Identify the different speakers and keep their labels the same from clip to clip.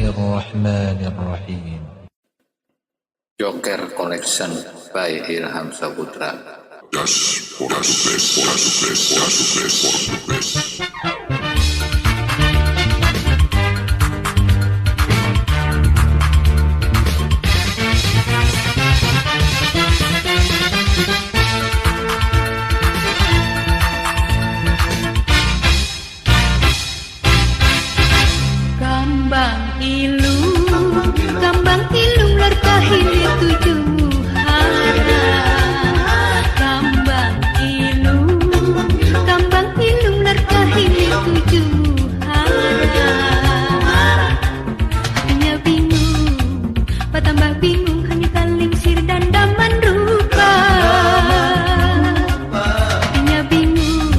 Speaker 1: Bismillahirrahmanirrahim.
Speaker 2: Joker Collection by Ilham Saputra.
Speaker 3: Just for the best.
Speaker 4: Kambang ilung lar kahili tujuh muhara. Kambang ilung lar kahili tujuh muhara. Hatinya bingung, patambah bingung, hanya talingsir dan daman rupa. Hatinya bingung,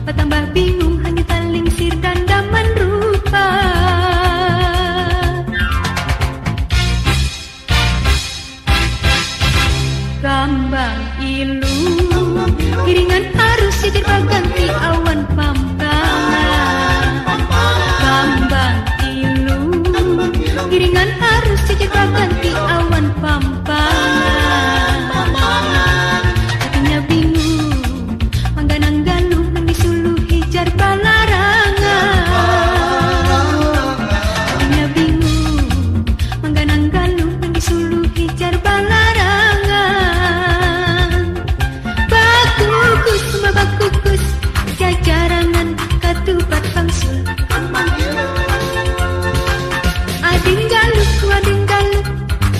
Speaker 4: patambah bingung, hanya talingsir dan daman rupa. Kambang ilung, kiringan arus sejer baganti awan pampangan. Kambang ilung, kiringan arus sejer baganti awan pampangan. Hatinya bingung, mangganang galuh nang disuluh hijar balarangan. Hatinya bingung, mangganang galuh nang disuluh hijar balarangan. Bakukus jajarangan katupat bangsul. Ading galuk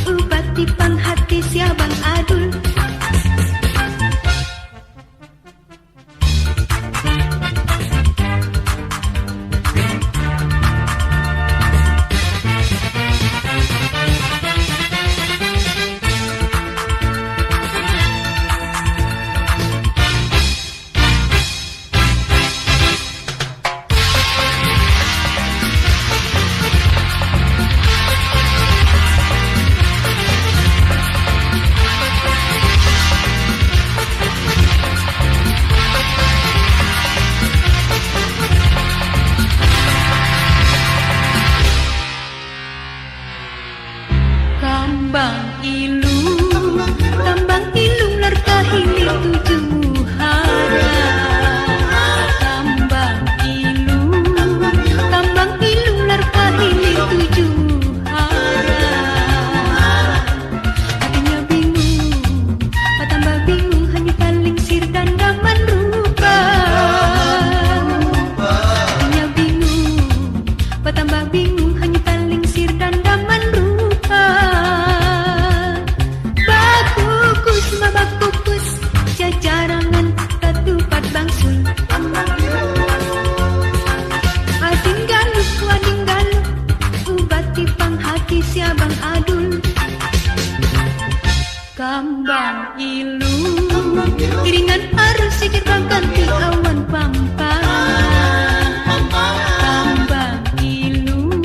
Speaker 4: ubati panghati siabang adul. Kambang ilung lar kahili tujuh muhara. Kambang ilung lar kahili tujuh muhara. Hatinya bingung, patambah bingung, hanya talingsir dan daman rupa. Hatinya bingung, patambah bingung, hanya talingsir dan daman rupa. Bakukus jajarangan katupat bangsul. Ading galuk ubati panghati siabang adul. Kambang ilung, kiringan arus sejer baganti awan pampangan. Kambang ilung,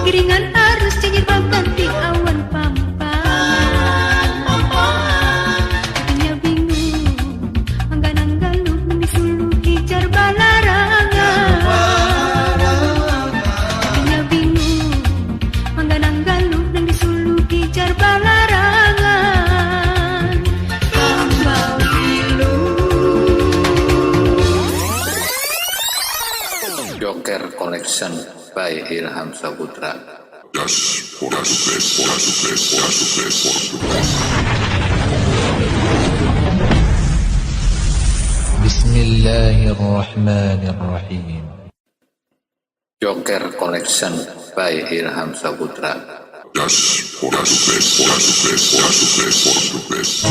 Speaker 4: kiringan arus sejer baganti awan pampangan. Hatinya bingung, mangganang galuh nang disuluh hijar balarangan. Hatinya bingung, mangganang galuh nang disuluh hijar balarangan. Kambang ilung.
Speaker 2: Joker Collection by Ilham Saputra.
Speaker 3: Just for the best.
Speaker 1: Bismillahirrahmanirrahim.
Speaker 2: Joker Collection by Ilham Saputra.
Speaker 3: Just for the best.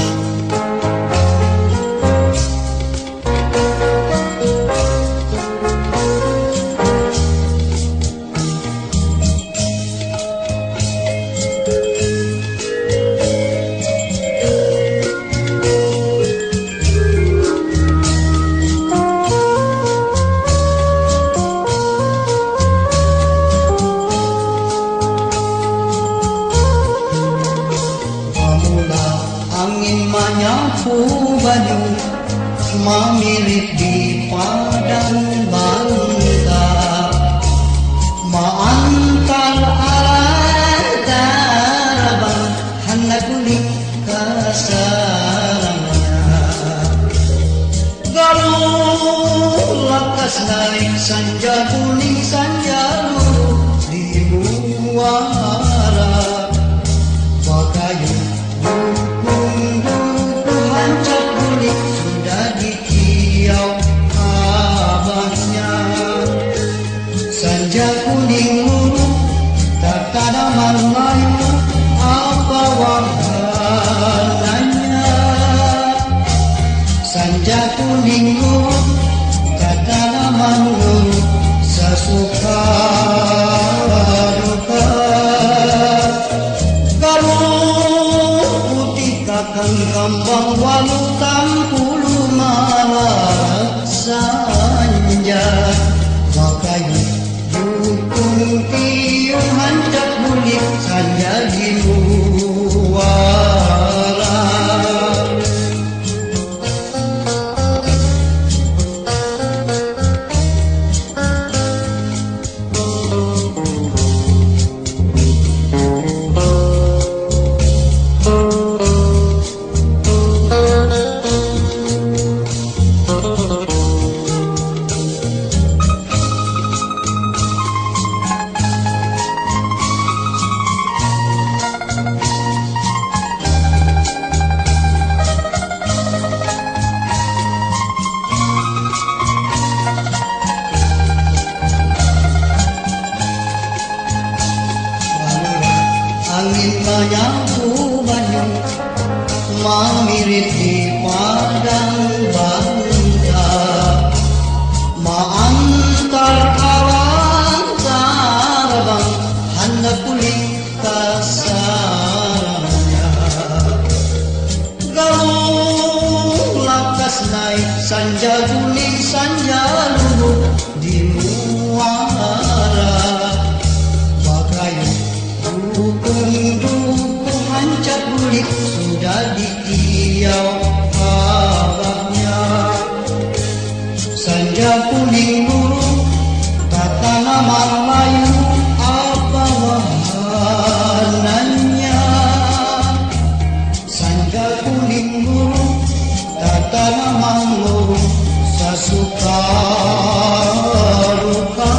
Speaker 5: Angin manyang lakas naik sanja kuning sanja luruh di muara Pakayu dukung hancap kuning sudah dikiau abahnya sanja kuning luruh tak tanaman layu apa warnanya sanja kuning luruh tak tanaman luruh sesuka duka galuh putih takkan kambang walutan pulu malah sanja Pakayu dukung tiung hancap bulik sanja di muara angin menyapu banyu mamirit di padang bangga maantar kawan sarabang hendak pulih kasarnya galuh lakas naik sanja kuning sanja luruh di muara Pakayu dukung hancap bulik sudah dikiau abahnya sanja kuning luruh tak tanaman layu apa warnanya sanja kuning luruh tak tanaman luruh sesuka duka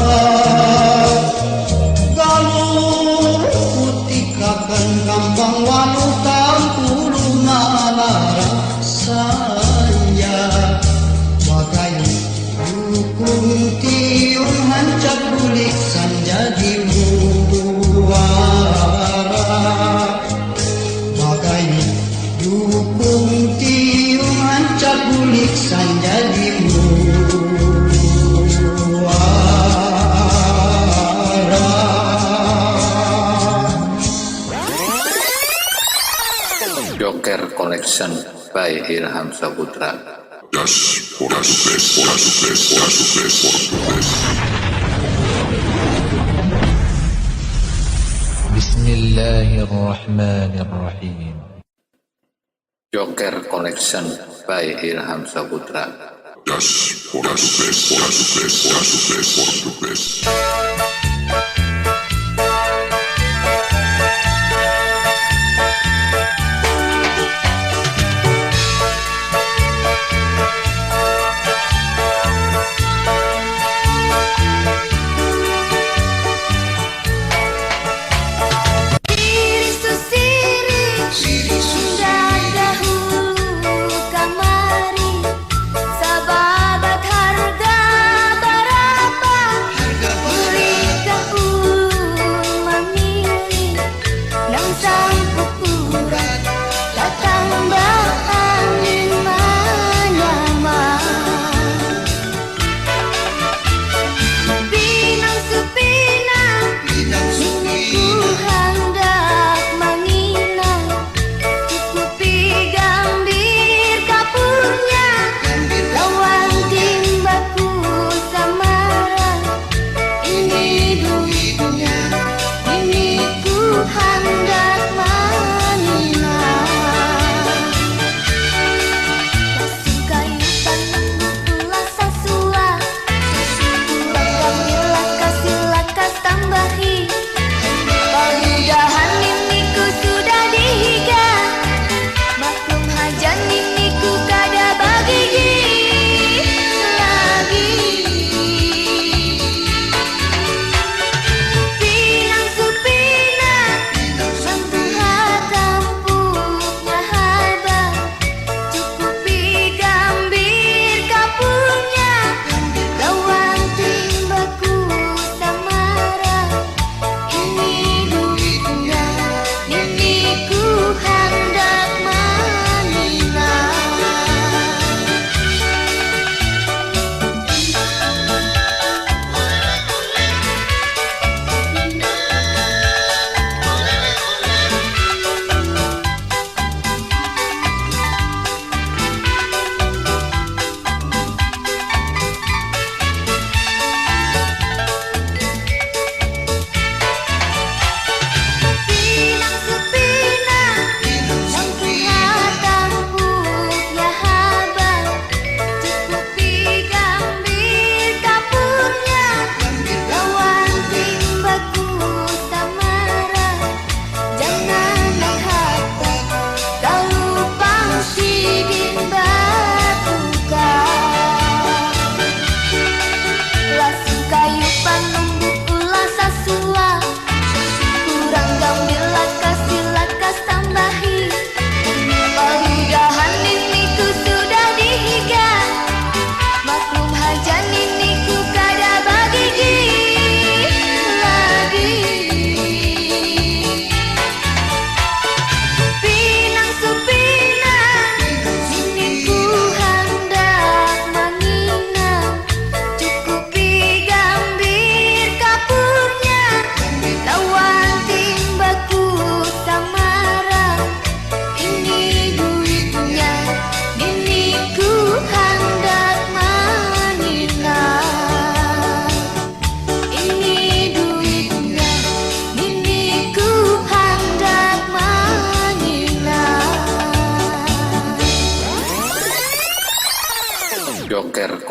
Speaker 5: galuh putih kakan kambang walutan pulu nalara sanja Pakayu dukung tiung hancap bulik sanja di muara Pakayu dukung tiung hancap bulik sanja di muara
Speaker 2: Joker Collection by Ilham Saputra.
Speaker 3: Just for us, best, for us, best, for us, best, for us, best.
Speaker 1: Bismillahirrahmanirrahim.
Speaker 2: Joker Collection by Ilham Saputra.
Speaker 3: Just for us, best, for us, best, for us, best, for us, best.
Speaker 4: Siri susiri sudah dahulu kamari sababat harga berapa beli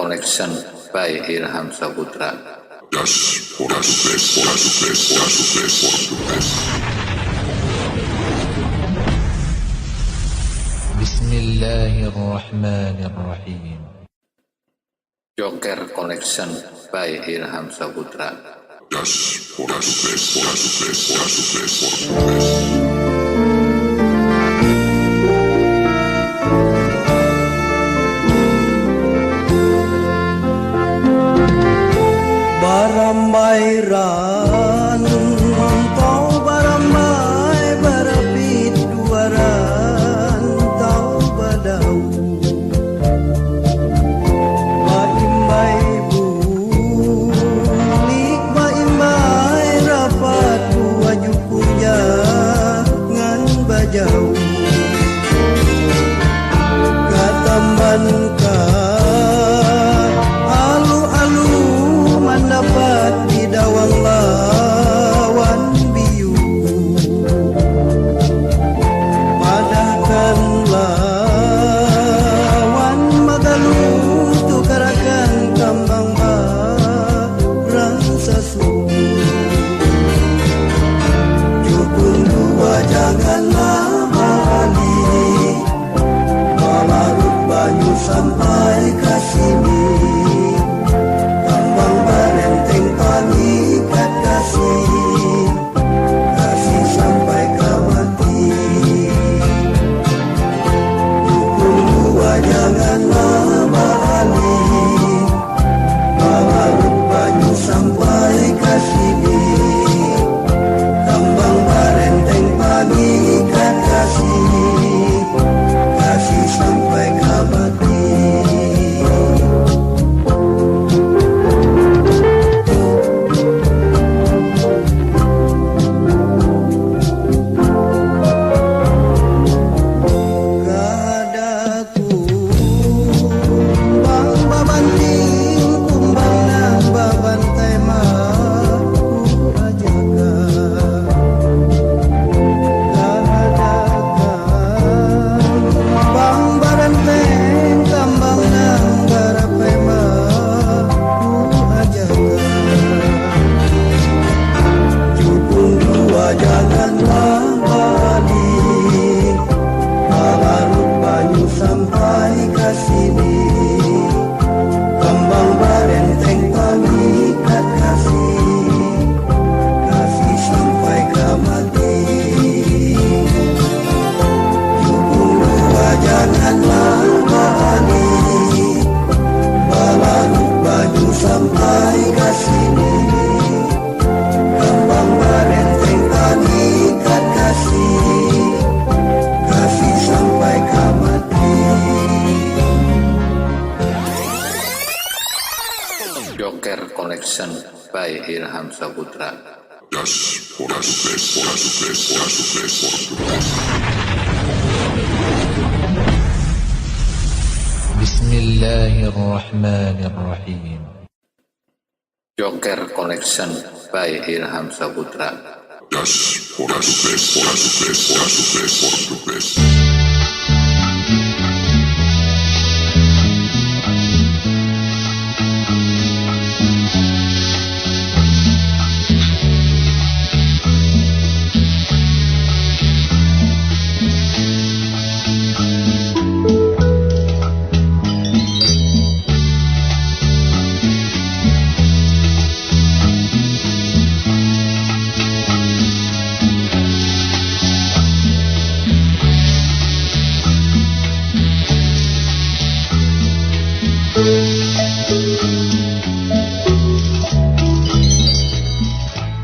Speaker 2: Connection by Ilham Saputra.
Speaker 3: Just for us best, for us best, for us best, for the best.
Speaker 1: Bismillahirrahmanirrahim.
Speaker 2: Joker Connection by Ilham Saputra.
Speaker 3: Just for us best, for us best, for us best, for the best.
Speaker 5: Barambai ran tau barambai barapit duaran tau badau baimbai bulik baimbai rapat waju puja ngan bajau katamban ka dapat didawang lawan biu padahkan lawan magalu tukarakan kambang barang sasu jukun dua janganlah balik malarut banyu sampai kasini kasih sampai kau mati dukung dua janganlah balik balarut banyu sampai kasini kambang barenteng pangikat kasih sampai kau mati. Janganlah balik balarut banyu sampai kasini kambang barenteng pangikat kasih sampai kau mati dukung dua janganlah balik balarut banyu sampai kasini kambang barenteng ikat kasih sampai kau mati.
Speaker 2: Joker Connection by Ilham Saputra.
Speaker 3: Just for us best, for us best, for us best, for the best.
Speaker 1: Bismillahirrahmanirrahim.
Speaker 2: Joker Connection by Ilham Saputra.
Speaker 3: Just for us best, for us best, for us best, for the best.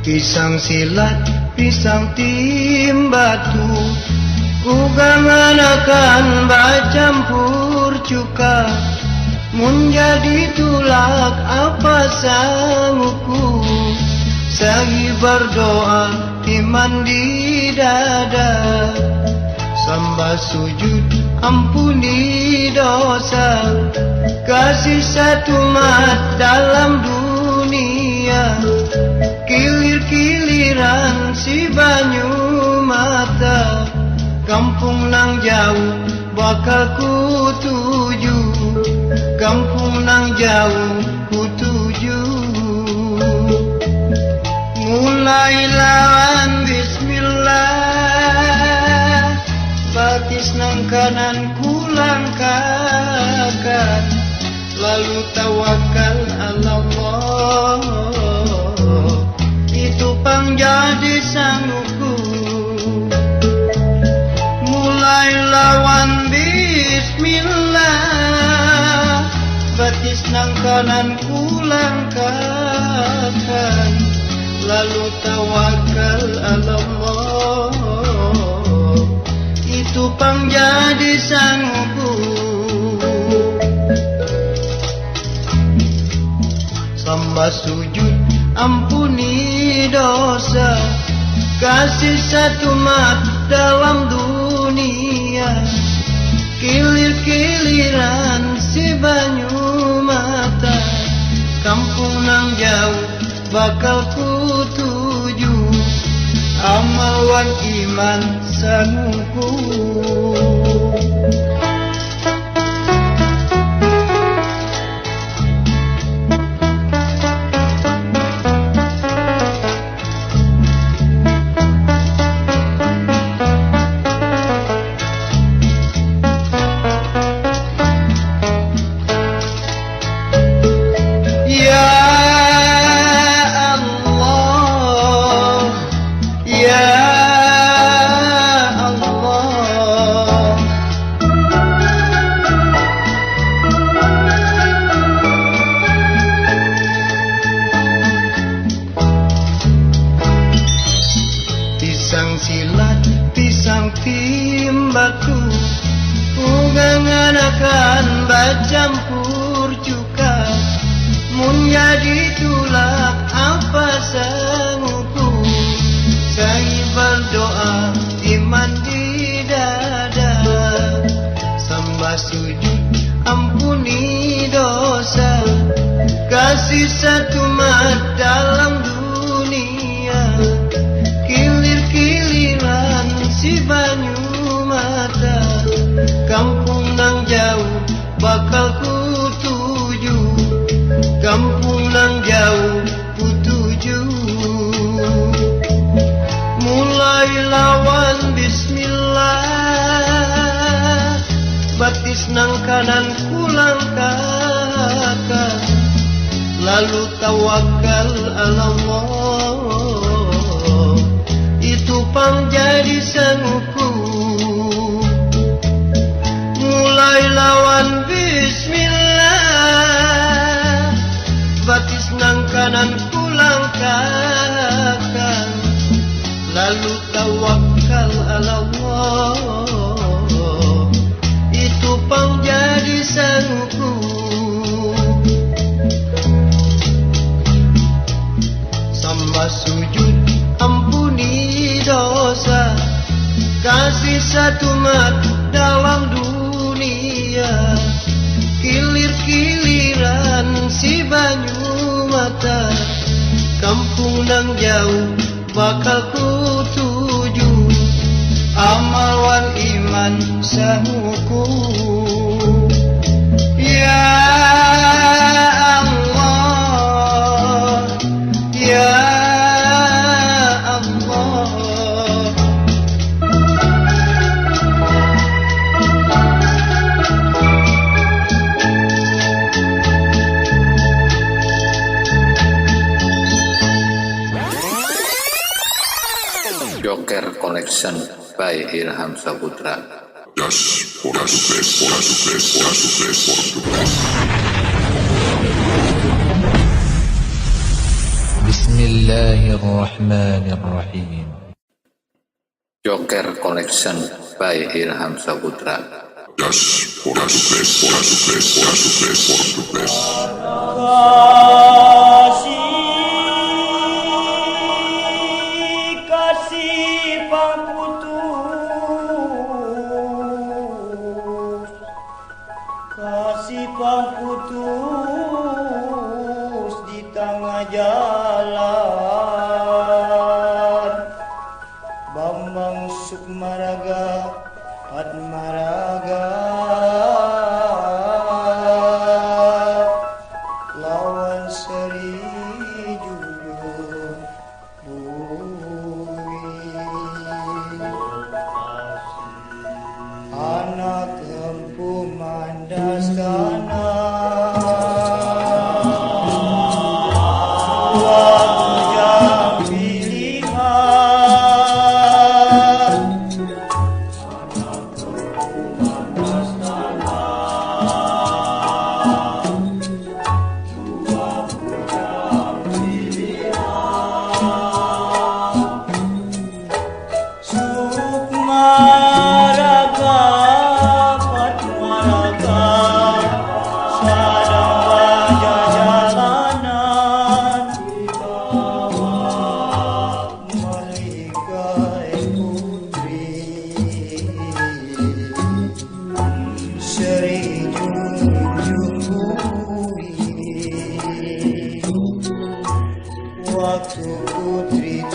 Speaker 5: Pisang silat, pisang tim batu, kugangan akan bacampur cuka. Mun jadi tulak apa sangguku, sagi berdoa iman di dada, sembah sujud ampuni dosa, kasih satu mat dalam dunia. Kilir-kiliran si banyu mata, kampung nang jauh bakal ku tuju. kampung nang jauh ku tuju. Mulai lawan bismillah, batis nang kanan ku langkahkan, lalu tawakal ala Allah, itu pang jadi sanggupku. Mulai lawan bismillah, batis nang kanan ku langkahkan, lalu tawakal ala Allah, itu pang jadi sanggupku. Samba sujud ampuni dosa, kasih satu mat dalam dunia, kilir-kiliran si banyu mata, kampung nang jauh bakal ku tuju, amal wan iman sanguku. Pisang silat, pisang timbatu, ugangan akan bacampur cuka, mun jadi tulak apa sanguku, saya berdoa iman di dada, sembah sujud ampuni dosa, kasih satu mat dalam dunia, kilir-kiliran si banyu mata, kampung nang jauh bakal ku tuju, kampung nang jauh ku tuju. Mulai lawan bismillah, batis nang kanan ku langkahkan, lalu tawakal ala Allah, itu pang jadi sanguku. Mulai lawan bismillah, batis nang kanan ku langkahkan, lalu tawakal ala Allah, itu pang jadi sanguku. Sembah sujud ampuni dosa, kasih satu mat dalam dunia, kilir-kiliran si banyu mata, kampung nang jauh bakal ku tuju, amal wan iman sanguku. Ya Allah, ya Allah.
Speaker 2: Joker Collection by Ilham Saputra.
Speaker 3: Just for the best, for the best, for the best, for the best.
Speaker 1: Bismillahirrahmanirrahim.
Speaker 2: Joker Collection by Ilham Saputra.
Speaker 3: Just for the best, for the best, for the best, for the best.
Speaker 5: Kasih pangputus, kasih pangputus di tengah jalan. Bambang Sukmaraga Atmaraga,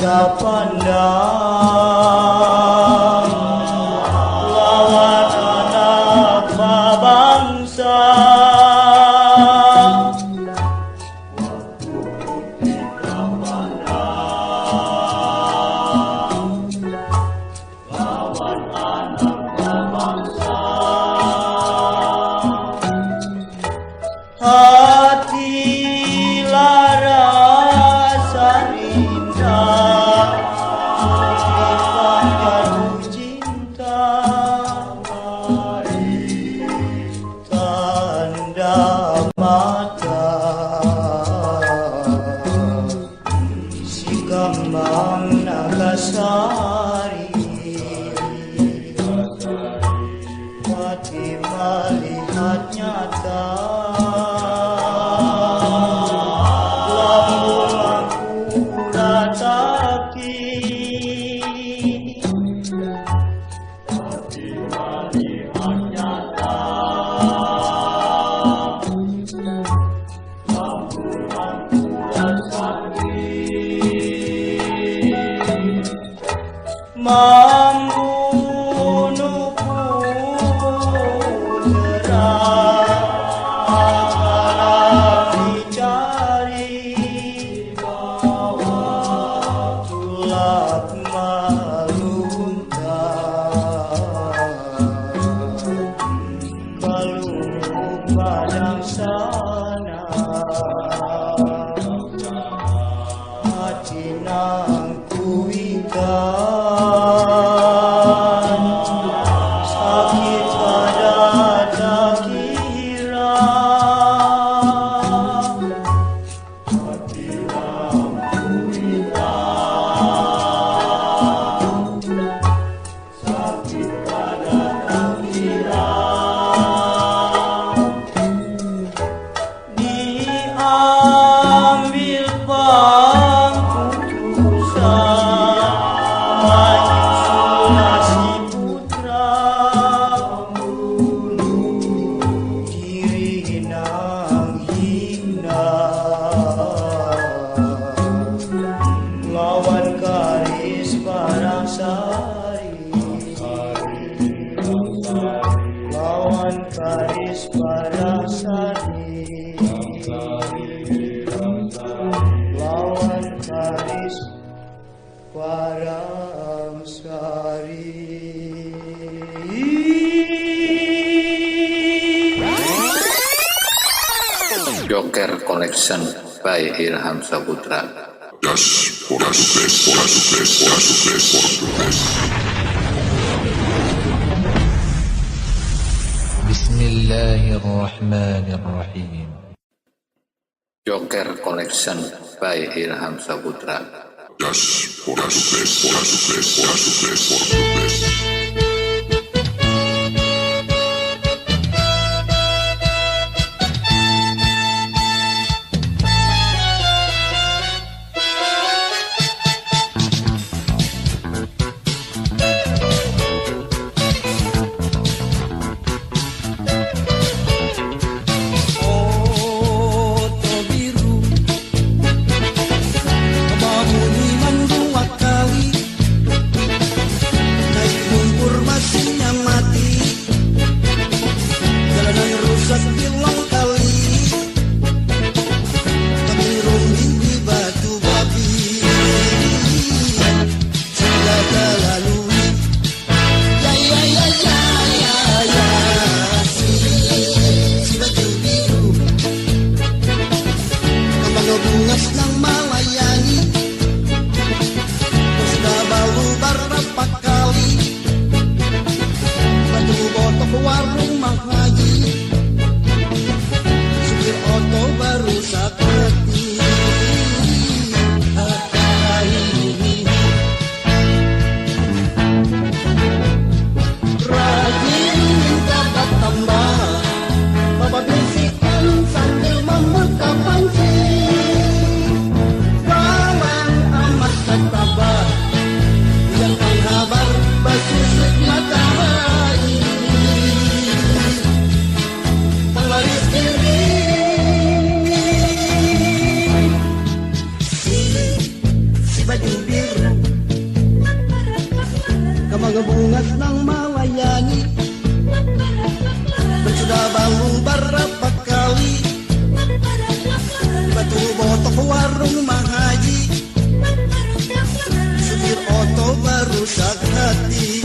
Speaker 5: mata pandang lawan anak bangsa. Hati lara sarinda Ikan jatuh cinta Tanda mata Si Kambang Nagasari Hati melihat nyata membunuh putra akan dicari tulak meluntar kalung padang sana hati nang kuikan sakit pada tak kira hati nang kuikan sakit pada tak kira diambil lawan karis Parasari lawan karis Parasari lawan karis Parasari.
Speaker 2: Joker Collection by Ilham Saputra.
Speaker 3: Diaspora Portugués.
Speaker 1: Bismillahirrahmanirrahim.
Speaker 2: Joker Collection by Ilham Saputra.
Speaker 3: Diaspora Portugués.
Speaker 5: Naik botok warung Mahaji, supir oto baru sak hati.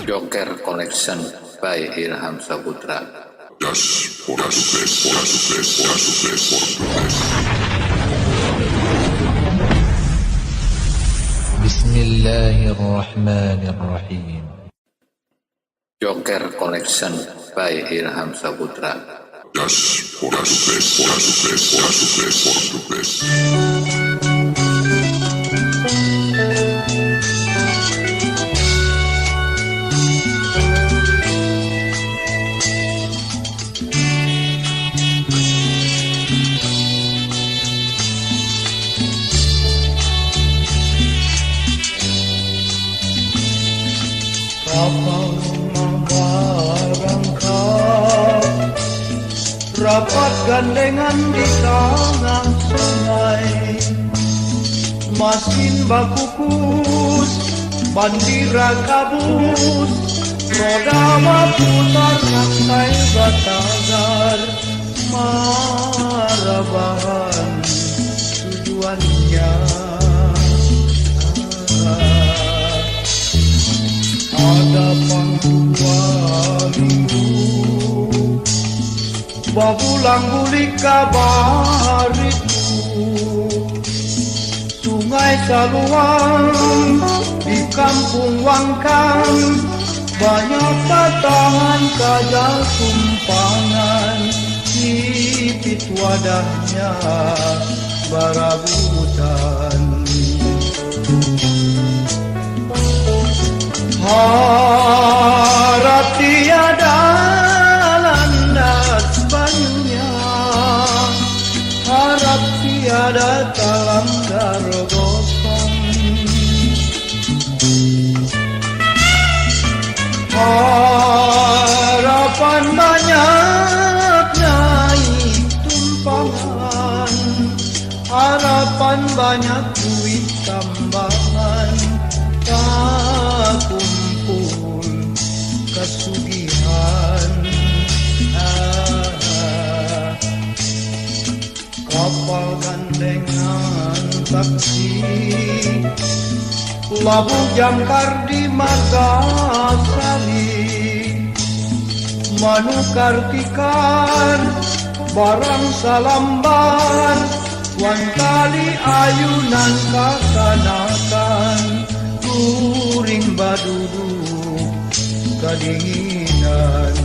Speaker 2: Joker Collection by Ilham Saputra.
Speaker 1: Bismillahirrahmanirrahim.
Speaker 2: Joker Collection by Ilham Saputra.
Speaker 5: Rapat gandengan di tengah sungai, masin baku kus, bandira kabus, roda putar rantai batagar, marabahan tujuannya. Ada pangkuan babulang bulik kabar itu, sungai Saluang di kampung Wangkang, banyak tatahan kajal tumpangan, nipit wadahnya barabutan. Harap tiada landas banyunya, harap tiada talam garogosong, harapan banyak nyai tumpangan, harapan banyak duit tambahan, tak kumpul kesugihan. Kapal gandengan taksi, labu jangkar di Margasari, manukar tikar, barang salambar, wantali ayunan kakanakan, turing baduduk kadinginan.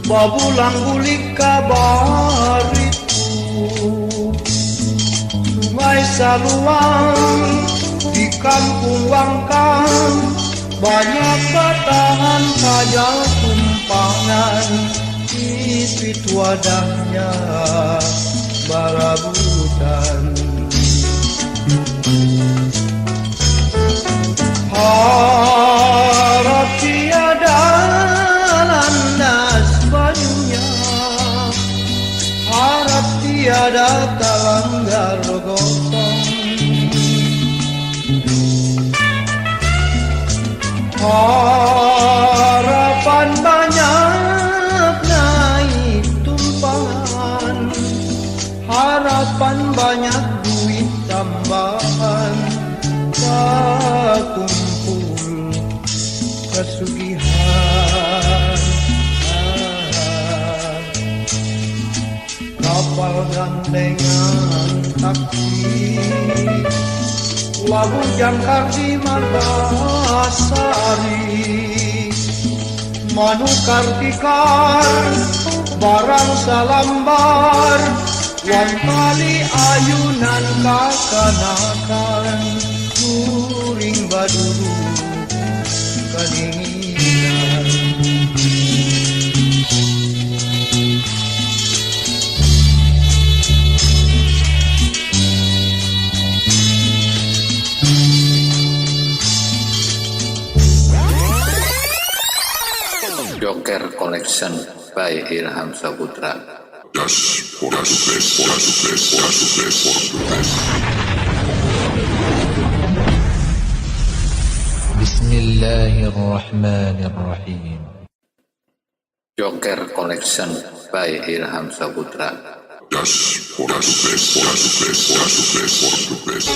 Speaker 5: babulang bulik kabar itu. Sungai Saluang di kampung Wangkang, banyak batahan kajal tumpangan, sipit wadahnya barabutan. Harap tiada landas banyunya, harap tiada talanggar gotong. Harapan banyak naik tumpangan, harapan banyak duit tambahan, kumpul kesugihan. Kapal gandengan taksi, lagu jangkar di Margasari, manukar tikar, barang salambar, wan tali ayunan kakanakan, kuring baduru keninginan.
Speaker 2: Joker Collection by Ilham Saputra.
Speaker 3: Das por the best.
Speaker 1: Bismillahirrahmanirrahim.
Speaker 2: Joker Collection by Ilham Saputra.
Speaker 3: Das por the best.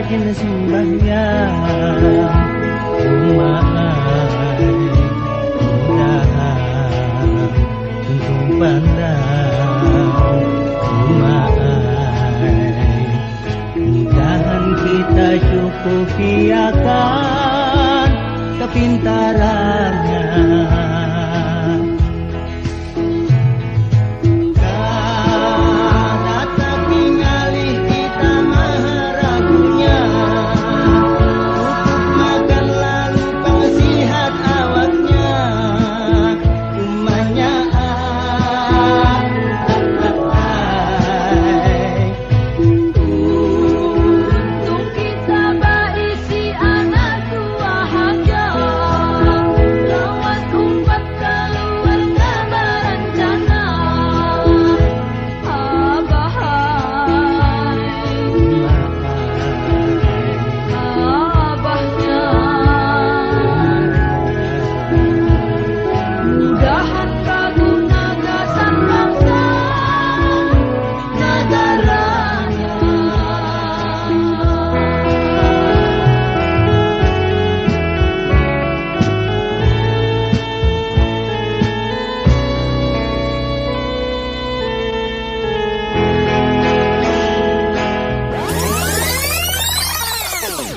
Speaker 6: rajin sembahyang umai mudahan untung pandang umai mudahan kita cukupi akan kepintarannya.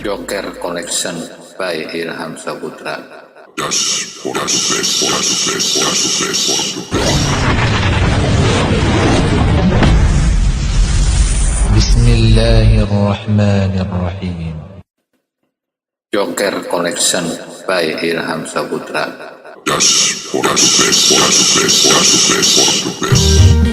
Speaker 2: Joker Collection by Ilham Saputra.
Speaker 3: Just for the best, for the best, for the best, for the best.
Speaker 1: Bismillahirrahmanirrahim.
Speaker 2: Joker Collection by Ilham Saputra.
Speaker 3: Just for the best, for the best, for the best, for the best.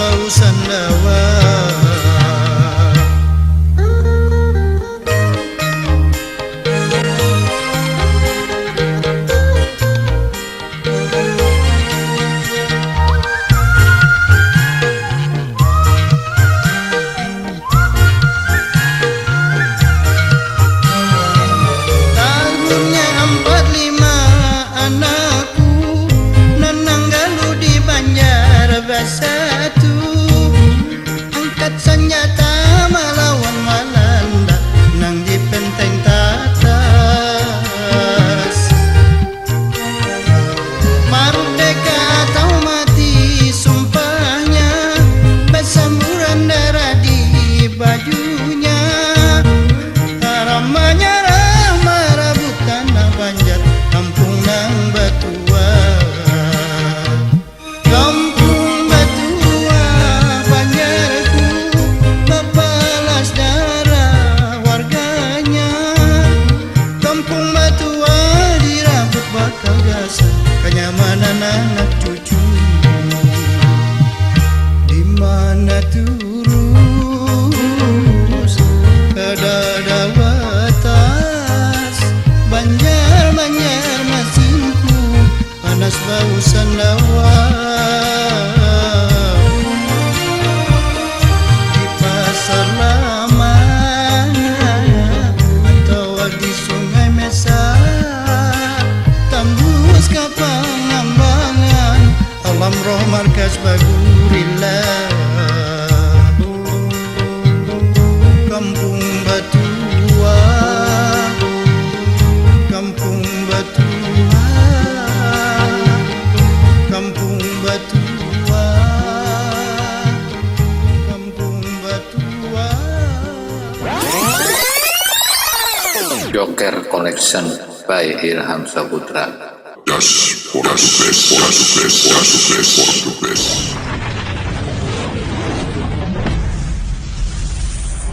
Speaker 5: bau sandawa. Tahunnya 45 anakku nanang galuh di Banjar Basatu. biasa kenyamanan anak cucu. Di mana turus kedada watas banjar masinku panas bau sandawa. Di pasar lama atau di sungai Mesa tembus ke Pangambangan alam roh markas Bagurillah. Kampung Batua, Kampung Batua, Kampung Batua, Kampung Batua.
Speaker 2: Joker Collection by Ilham Saputra.
Speaker 3: Just for the best, for the best, for the best, for the best.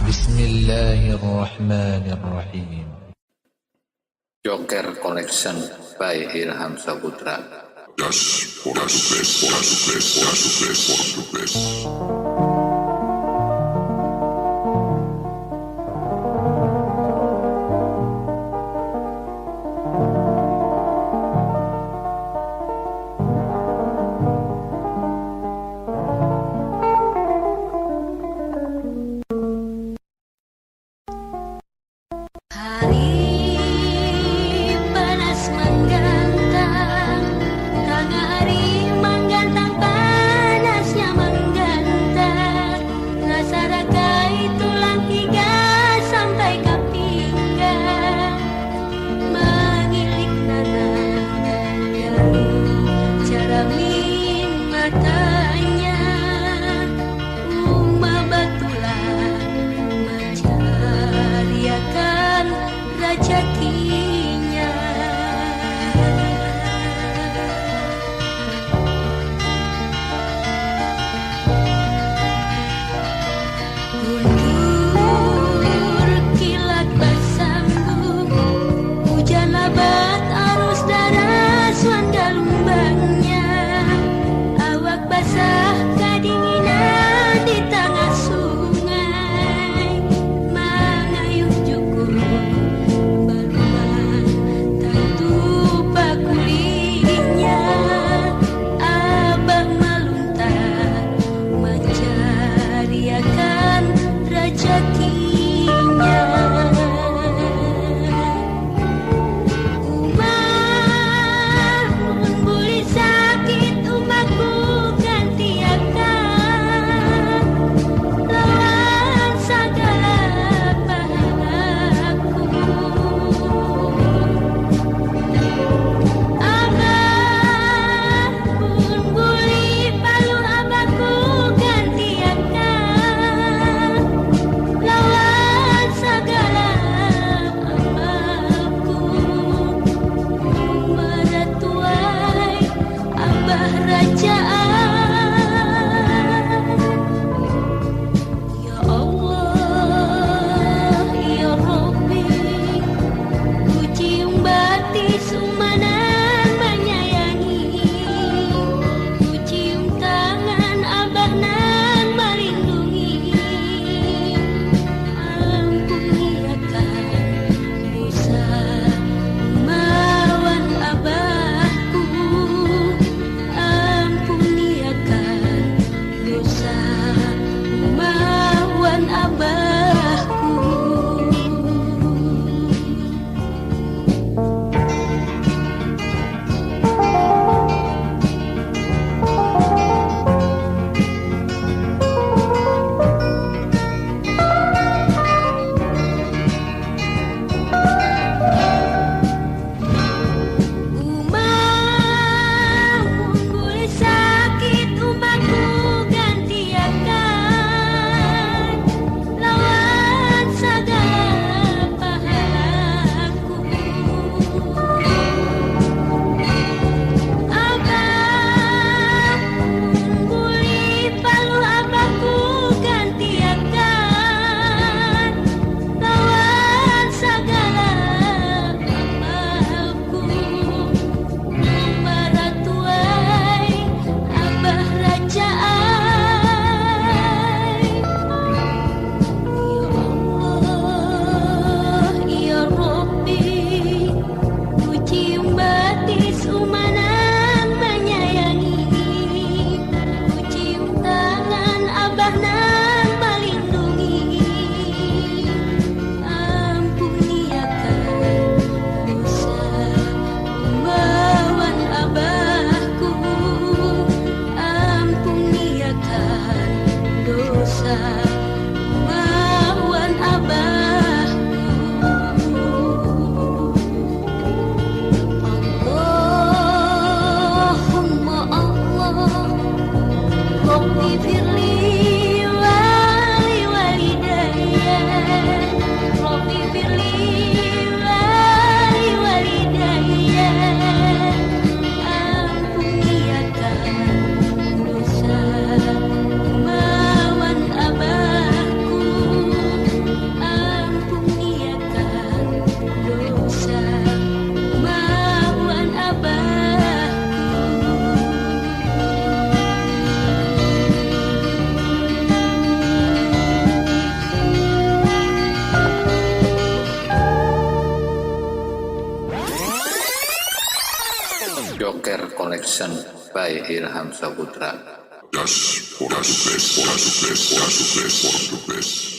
Speaker 1: Bismillahirrahmanirrahim.
Speaker 2: Joker Collection by Ilham Saputra.
Speaker 3: Just for the best, for the best, for the best, for the best.
Speaker 4: Hari panas menggantang, tengah hari menggantang, panasnya menggantang.
Speaker 2: Joker Collection by Ilham Saputra.
Speaker 3: Just for the best, for the best, for the best, for the best.